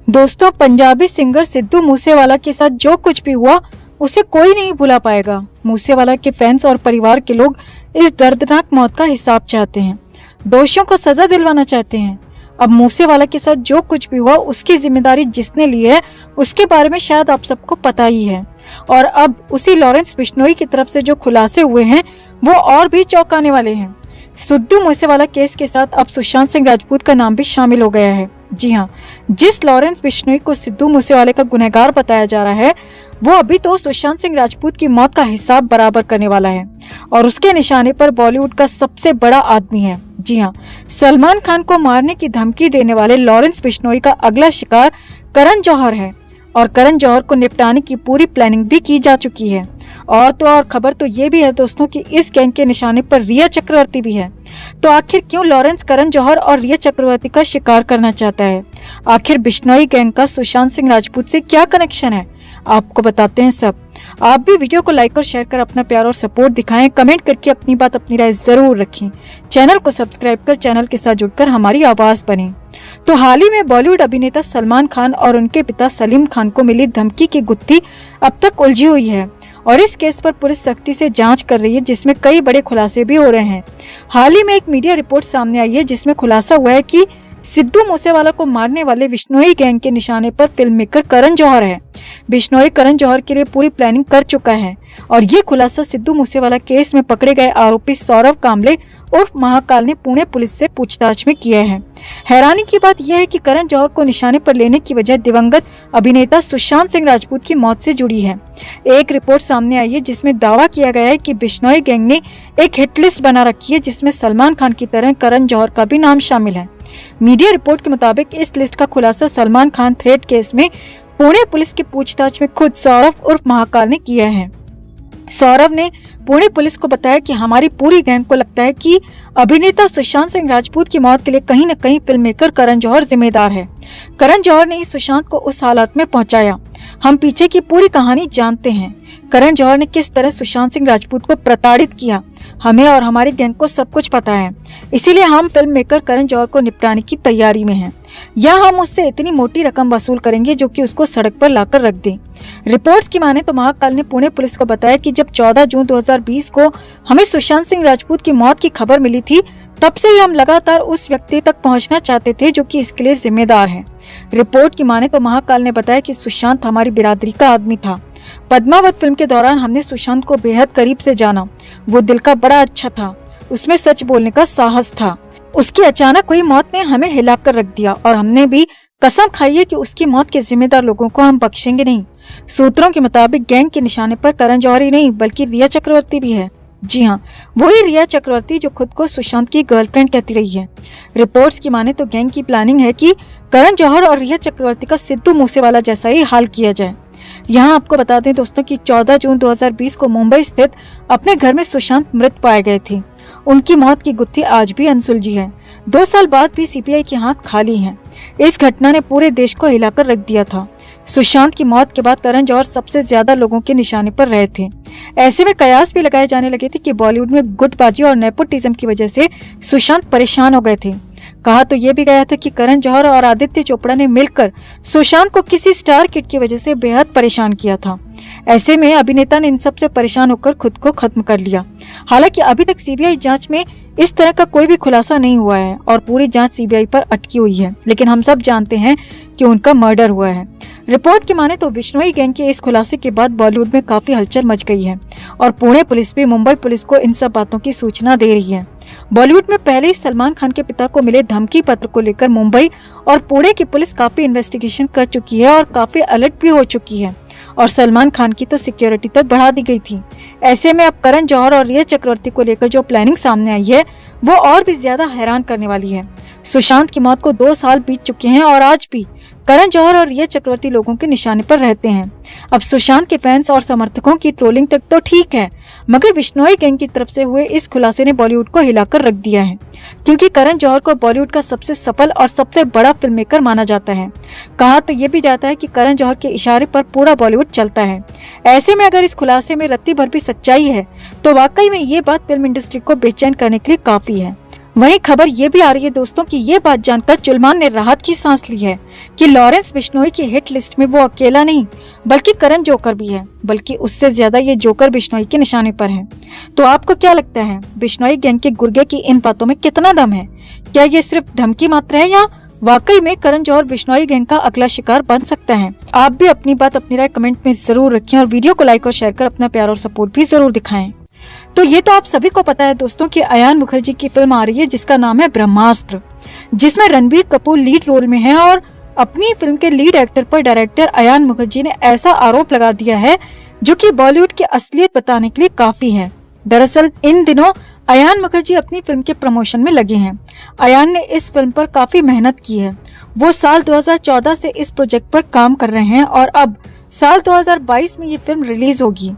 दोस्तों, पंजाबी सिंगर सिद्धू मूसेवाला के साथ जो कुछ भी हुआ उसे कोई नहीं भुला पाएगा। मूसेवाला के फैंस और परिवार के लोग इस दर्दनाक मौत का हिसाब चाहते हैं, दोषियों को सजा दिलवाना चाहते हैं। अब मूसेवाला के साथ जो कुछ भी हुआ उसकी जिम्मेदारी जिसने ली है उसके बारे में शायद आप सबको पता ही है। और अब उसी लॉरेंस बिश्नोई की तरफ से जो खुलासे हुए हैं वो और भी चौंकाने वाले हैं। सिद्धू मूसेवाला केस के साथ अब सुशांत सिंह राजपूत का नाम भी शामिल हो गया है। जी हाँ, जिस लॉरेंस बिश्नोई को सिद्धू मूसेवाले का गुनहगार बताया जा रहा है वो अभी तो सुशांत सिंह राजपूत की मौत का हिसाब बराबर करने वाला है और उसके निशाने पर बॉलीवुड का सबसे बड़ा आदमी है। जी हाँ, सलमान खान को मारने की धमकी देने वाले लॉरेंस बिश्नोई का अगला शिकार करण जौहर है और करण जौहर को निपटाने की पूरी प्लानिंग भी की जा चुकी है। और तो और खबर तो ये भी है दोस्तों कि इस गैंग के निशाने पर रिया चक्रवर्ती भी है। तो आखिर क्यों लॉरेंस करण जौहर और रिया चक्रवर्ती का शिकार करना चाहता है? आखिर बिश्नोई गैंग का सुशांत सिंह राजपूत से क्या कनेक्शन है? आपको बताते हैं सब। आप भी वीडियो को लाइक और शेयर कर अपना प्यार और सपोर्ट दिखाएं। कमेंट करके अपनी बात अपनी राय जरूर रखें। चैनल को सब्सक्राइब कर चैनल के साथ जुड़कर हमारी आवाज बने। तो हाल ही में बॉलीवुड अभिनेता सलमान खान और उनके पिता सलीम खान को मिली धमकी की गुत्थी अब तक उलझी हुई है और इस केस पर पुलिस सख्ती से जांच कर रही है, जिसमें कई बड़े खुलासे भी हो रहे हैं। हाल ही में एक मीडिया रिपोर्ट सामने आई है जिसमें खुलासा हुआ है कि सिद्धू मूसेवाला को मारने वाले बिश्नोई गैंग के निशाने पर फिल्म मेकर करण जौहर है। बिश्नोई करण जौहर के लिए पूरी प्लानिंग कर चुका है और ये खुलासा सिद्धू मूसेवाला केस में पकड़े गए आरोपी सौरभ कामले उर्फ महाकाल ने पुणे पुलिस से पूछताछ में किया है। हैरानी की बात यह है कि करण जौहर को निशाने पर लेने की वजह दिवंगत अभिनेता सुशांत सिंह राजपूत की मौत से जुड़ी है। एक रिपोर्ट सामने आई है जिसमें दावा किया गया है कि बिश्नोई गैंग ने एक हिट लिस्ट बना रखी है जिसमें सलमान खान की तरह करण जौहर का भी नाम शामिल है। मीडिया रिपोर्ट के मुताबिक इस लिस्ट का खुलासा सलमान खान थ्रेड केस में पुणे पुलिस की पूछताछ में खुद सौरभ उर्फ महाकाल ने किया है। सौरभ ने पुणे पुलिस को बताया कि हमारी पूरी गैंग को लगता है कि अभिनेता सुशांत सिंह राजपूत की मौत के लिए कहीं न कहीं फिल्म मेकर करण जौहर जिम्मेदार है। करण जौहर ने ही सुशांत को उस हालात में पहुंचाया। हम पीछे की पूरी कहानी जानते हैं। करण जौहर ने किस तरह सुशांत सिंह राजपूत को प्रताड़ित किया, हमें और हमारी गैंग को सब कुछ पता है। इसीलिए हम फिल्म मेकर करण जौहर को निपटाने की तैयारी में हैं। या हम उससे इतनी मोटी रकम वसूल करेंगे जो कि उसको सड़क पर लाकर रख दे। रिपोर्ट्स की माने तो महाकाल ने पुणे पुलिस को बताया कि जब 14 जून 2020 को हमें सुशांत सिंह राजपूत की मौत की खबर मिली थी तब से ही हम लगातार उस व्यक्ति तक पहुंचना चाहते थे जो कि इसके लिए जिम्मेदार है। रिपोर्ट की माने तो महाकाल ने बताया कि सुशांत हमारी बिरादरी का आदमी था। पद्मावत फिल्म के दौरान हमने सुशांत को बेहद करीब से जाना। वो दिल का बड़ा अच्छा था, उसमें सच बोलने का साहस था। उसकी अचानक हुई मौत ने हमें हिलाकर रख दिया और हमने भी कसम खाई है कि उसकी मौत के जिम्मेदार लोगों को हम बख्शेंगे नहीं। सूत्रों के मुताबिक गैंग के निशाने पर करण जौहर ही नहीं बल्कि रिया चक्रवर्ती भी है। जी हाँ, वही रिया चक्रवर्ती जो खुद को सुशांत की गर्लफ्रेंड कहती रही है। रिपोर्ट्स की माने तो गैंग की प्लानिंग है कि करण जौहर और रिया चक्रवर्ती का सिद्धू मूसेवाला जैसा ही हाल किया जाए। यहाँ आपको बता दें दोस्तों कि 14 जून 2020 को मुंबई स्थित अपने घर में सुशांत मृत पाए गए थे। उनकी मौत की गुत्थी आज भी अनसुलझी है। 2 साल बाद भी सीबीआई के हाथ खाली हैं। इस घटना ने पूरे देश को हिलाकर रख दिया था। सुशांत की मौत के बाद करण जौहर सबसे ज्यादा लोगों के निशाने पर रहे थे। ऐसे में कयास भी लगाए जाने लगे थे कि बॉलीवुड में गुटबाजी और नेपोटिज्म की वजह से सुशांत परेशान हो गए थे। कहा तो ये भी गया था कि करण जौहर और आदित्य चोपड़ा ने मिलकर सुशांत को किसी स्टार किड की वजह से बेहद परेशान किया था। ऐसे में अभिनेता ने इन सब से परेशान होकर खुद को खत्म कर लिया। हालांकि अभी तक सीबीआई जांच में इस तरह का कोई भी खुलासा नहीं हुआ है और पूरी जांच सीबीआई पर अटकी हुई है, लेकिन हम सब जानते हैं कि उनका मर्डर हुआ है। रिपोर्ट की माने तो बिश्नोई गैंग के इस खुलासे के बाद बॉलीवुड में काफी हलचल मच गई है और पुणे पुलिस भी मुंबई पुलिस को इन सब बातों की सूचना दे रही है। बॉलीवुड में पहले ही सलमान खान के पिता को मिले धमकी पत्र को लेकर मुंबई और पुणे की पुलिस काफी इन्वेस्टिगेशन कर चुकी है और काफी अलर्ट भी हो चुकी है और सलमान खान की तो सिक्योरिटी तक बढ़ा दी गई थी। ऐसे में अब करण जौहर और रिया चक्रवर्ती को लेकर जो प्लानिंग सामने आई है वो और भी ज्यादा हैरान करने वाली है। सुशांत की मौत को 2 साल बीत चुके हैं और आज भी करण जौहर और रिया चक्रवर्ती लोगों के निशाने पर रहते हैं। अब सुशांत के फैंस और समर्थकों की ट्रोलिंग तक तो ठीक है, मगर बिश्नोई गैंग की तरफ से हुए इस खुलासे ने बॉलीवुड को हिलाकर रख दिया है, क्योंकि करण जौहर को बॉलीवुड का सबसे सफल और सबसे बड़ा फिल्म मेकर माना जाता है। कहा तो ये भी जाता है कि करण जौहर के इशारे पर पूरा बॉलीवुड चलता है। ऐसे में अगर इस खुलासे में रत्ती भर भी सच्चाई है तो वाकई में ये बात फिल्म इंडस्ट्री को बेचैन करने के लिए काफी है। वहीं खबर ये भी आ रही है दोस्तों कि ये बात जानकर जुलमान ने राहत की सांस ली है कि लॉरेंस बिश्नोई की हिट लिस्ट में वो अकेला नहीं बल्कि करण जोकर भी है, बल्कि उससे ज्यादा ये जोकर बिश्नोई के निशाने पर है। तो आपको क्या लगता है, बिश्नोई गैंग के गुर्गे की इन बातों में कितना दम है? क्या ये सिर्फ धमकी मात्र है या वाकई में करण जौहर बिश्नोई गैंग का अगला शिकार बन सकता है? आप भी अपनी बात, अपनी राय कमेंट में जरूर रखें और वीडियो को लाइक और शेयर कर अपना प्यार और सपोर्ट भी जरूर दिखाएं। तो ये तो आप सभी को पता है दोस्तों कि अयान मुखर्जी की फिल्म आ रही है जिसका नाम है ब्रह्मास्त्र, जिसमें रणबीर कपूर लीड रोल में है। और अपनी फिल्म के लीड एक्टर पर डायरेक्टर अयान मुखर्जी ने ऐसा आरोप लगा दिया है जो कि बॉलीवुड की असलियत बताने के लिए काफी है। दरअसल इन दिनों अयान मुखर्जी अपनी फिल्म के प्रमोशन में लगे हैं। अयान ने इस फिल्म पर काफी मेहनत की है। वो साल 2014 से इस प्रोजेक्ट पर काम कर रहे हैं और अब साल 2022 में ये फिल्म रिलीज होगी,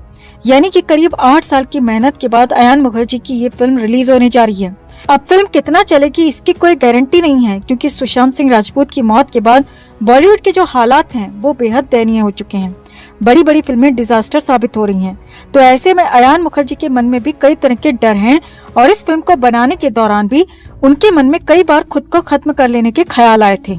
यानी कि करीब 8 साल की मेहनत के बाद अयान मुखर्जी की ये फिल्म रिलीज होने जा रही है। अब फिल्म कितना चलेगी इसकी कोई गारंटी नहीं है, क्योंकि सुशांत सिंह राजपूत की मौत के बाद बॉलीवुड के जो हालात हैं वो बेहद दयनीय हो चुके हैं। बड़ी बड़ी फिल्में डिजास्टर साबित हो रही हैं। तो ऐसे में अयान मुखर्जी के मन में भी कई तरह के डर हैं और इस फिल्म को बनाने के दौरान भी उनके मन में कई बार खुद को खत्म कर लेने के ख्याल आए थे।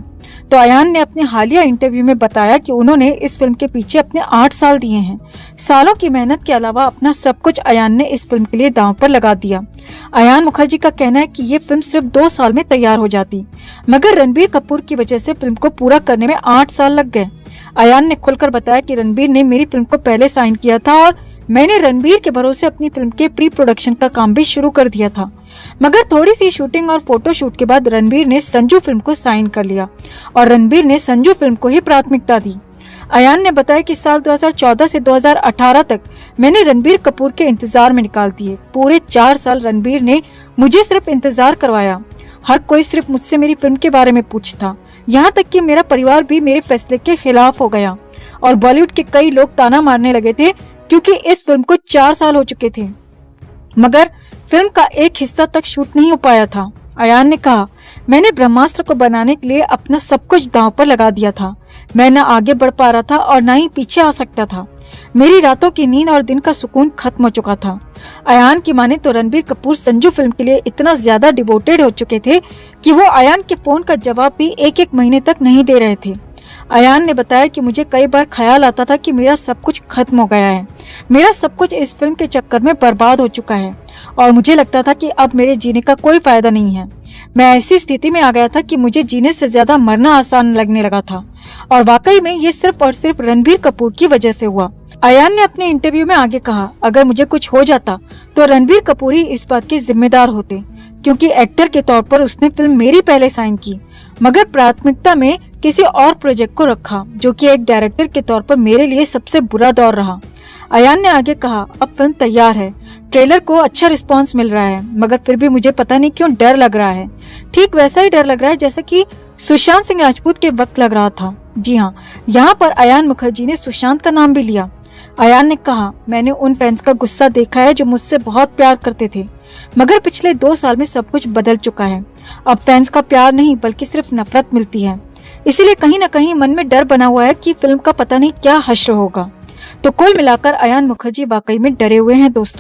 तो अयान ने अपने हालिया इंटरव्यू में बताया कि उन्होंने इस फिल्म के पीछे अपने 8 साल दिए हैं। सालों की मेहनत के अलावा अपना सब कुछ अयान ने इस फिल्म के लिए दांव पर लगा दिया। अयान मुखर्जी का कहना है कि ये फिल्म सिर्फ 2 साल में तैयार हो जाती, मगर रणबीर कपूर की वजह से फिल्म को पूरा करने में 8 साल लग गए। अयान ने खुलकर बताया कि रणबीर ने मेरी फिल्म को पहले साइन किया था और मैंने रणबीर के भरोसे अपनी फिल्म के प्री प्रोडक्शन का काम भी शुरू कर दिया था, मगर थोड़ी सी शूटिंग और फोटो शूट के बाद रणबीर ने संजू फिल्म को साइन कर लिया और रणबीर ने संजू फिल्म को ही प्राथमिकता दी। अयान ने बताया कि साल 2014 से 2018 तक मैंने रणबीर कपूर के इंतजार में निकाल दिए। पूरे 4 साल रणबीर ने मुझे सिर्फ इंतजार करवाया। हर कोई सिर्फ मुझसे मेरी फिल्म के बारे में पूछता, यहाँ तक कि मेरा परिवार भी मेरे फैसले के खिलाफ हो गया और बॉलीवुड के कई लोग ताना मारने लगे थे क्योंकि इस फिल्म को 4 साल हो चुके थे, मगर फिल्म का एक हिस्सा तक शूट नहीं हो पाया था। अयान ने कहा, मैंने ब्रह्मास्त्र को बनाने के लिए अपना सब कुछ दांव पर लगा दिया था। मैं न आगे बढ़ पा रहा था और न ही पीछे आ सकता था। मेरी रातों की नींद और दिन का सुकून खत्म हो चुका था। अयान की माने तो रणबीर कपूर संजू फिल्म के लिए इतना ज्यादा डिवोटेड हो चुके थे कि वो अयान के फोन का जवाब भी 1-1 महीने तक नहीं दे रहे थे। अयान ने बताया कि मुझे कई बार ख्याल आता था कि मेरा सब कुछ खत्म हो गया है, मेरा सब कुछ इस फिल्म के चक्कर में बर्बाद हो चुका है और मुझे लगता था कि अब मेरे जीने का कोई फायदा नहीं है। मैं ऐसी स्थिति में आ गया था कि मुझे जीने से ज्यादा मरना आसान लगने लगा था और वाकई में ये सिर्फ और सिर्फ रणबीर कपूर की वजह से हुआ। अयान ने अपने इंटरव्यू में आगे कहा, अगर मुझे कुछ हो जाता तो रणबीर कपूर ही इस बात के जिम्मेदार होते, क्योंकि एक्टर के तौर पर उसने फिल्म मेरी पहले साइन की, मगर प्राथमिकता में किसी और प्रोजेक्ट को रखा, जो कि एक डायरेक्टर के तौर पर मेरे लिए सबसे बुरा दौर रहा। अयान ने आगे कहा, अब फिल्म तैयार है, ट्रेलर को अच्छा रिस्पांस मिल रहा है, मगर फिर भी मुझे पता नहीं क्यों डर लग रहा है। ठीक वैसा ही डर लग रहा है जैसा कि सुशांत सिंह राजपूत के वक्त लग रहा था। जी हाँ, यहाँ पर अयान मुखर्जी ने सुशांत का नाम भी लिया। अयान ने कहा, मैंने उन फैंस का गुस्सा देखा है जो मुझसे बहुत प्यार करते थे, मगर पिछले 2 साल में सब कुछ बदल चुका है। अब फैंस का प्यार नहीं बल्कि सिर्फ नफरत मिलती है, इसीलिए कहीं न कहीं मन में डर बना हुआ है कि फिल्म का पता नहीं क्या हश्र होगा। तो कुल मिलाकर अयान मुखर्जी वाकई में डरे हुए हैं दोस्तों।